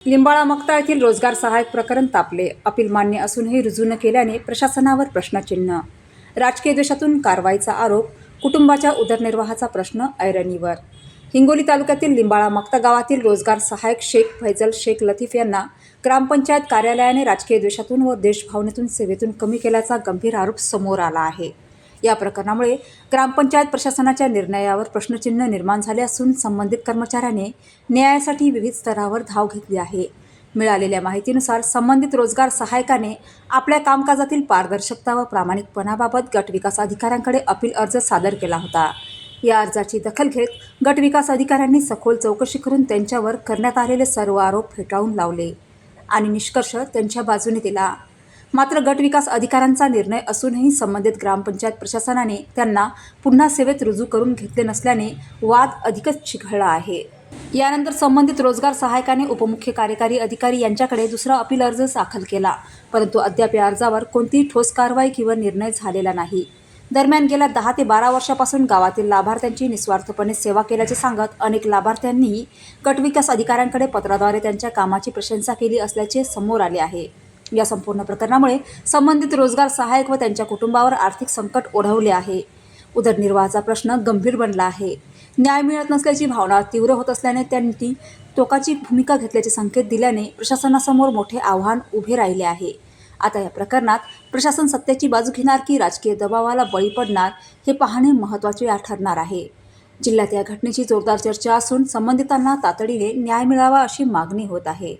लिंबाळा मक्ता येथील रोजगार सहाय्यक प्रकरण तापले. अपील मान्य असूनही रुजू न केल्याने प्रशासनावर प्रश्नचिन्ह. राजकीय द्वेषातून कारवाईचा आरोप. कुटुंबाच्या उदरनिर्वाहाचा प्रश्न ऐरणीवर. हिंगोली तालुक्यातील लिंबाळा मक्ता गावातील रोजगार सहाय्यक शेख फैजल शेख लतीफ यांना ग्रामपंचायत कार्यालयाने राजकीय द्वेषातून व देशभावनेतून सेवेतून कमी केल्याचा गंभीर आरोप समोर आला आहे. या प्रकरणामुळे ग्रामपंचायत प्रशासनाच्या निर्णयावर प्रश्नचिन्ह निर्माण झाले असून संबंधित कर्मचाऱ्याने न्यायासाठी विविध स्तरावर धाव घेतली आहे. मिळालेल्या माहितीनुसार संबंधित रोजगार सहाय्यकाने आपल्या कामकाजातील पारदर्शकता व प्रामाणिकपणाबाबत गटविकास अधिकाऱ्यांकडे अपील अर्ज सादर केला होता. या अर्जाची दखल घेत गटविकास अधिकाऱ्यांनी सखोल चौकशी करून त्यांच्यावर करण्यात आलेले सर्व आरोप फेटाळून लावले आणि निष्कर्ष त्यांच्या बाजूने दिला. मात्र गटविकास अधिकाऱ्यांचा निर्णय असूनही संबंधित ग्रामपंचायत प्रशासनाने त्यांना पुन्हा सेवेत रुजू करून घेतले नसल्याने वाद अधिकच चिघळला आहे. यानंतर संबंधित रोजगार सहाय्यकाने उपमुख्य कार्यकारी अधिकारी यांच्याकडे दुसरा अपील अर्ज दाखल केला, परंतु अद्याप या अर्जावर कोणतीही ठोस कारवाई किंवा निर्णय झालेला नाही. दरम्यान गेल्या 10 ते 12 वर्षापासून गावातील लाभार्थ्यांची निस्वार्थपणे सेवा केल्याचे सांगत अनेक लाभार्थ्यांनी गटविकास अधिकाऱ्यांकडे पत्राद्वारे त्यांच्या कामाची प्रशंसा केली असल्याचे समोर आले आहे. या संपूर्ण प्रकरणामुळे संबंधित रोजगार सहाय्यक व त्यांच्या कुटुंबावर आर्थिक संकट ओढवले आहे. उदरनिर्वाहाचा प्रश्न गंभीर बनला आहे. न्याय मिळत नसल्याची भावना तीव्र होत असल्याने त्यांनी टोकाची भूमिका घेतल्याचे संकेत दिल्याने प्रशासनासमोर मोठे आव्हान उभे राहिले आहे. आता या प्रकरणात प्रशासन सत्तेची बाजू घेणार की राजकीय दबावाला बळी पडणार हे पाहणे महत्त्वाचे ठरणार आहे. जिल्ह्यात या घटनेची जोरदार चर्चा असून संबंधितांना तातडीने न्याय मिळावा अशी मागणी होत आहे.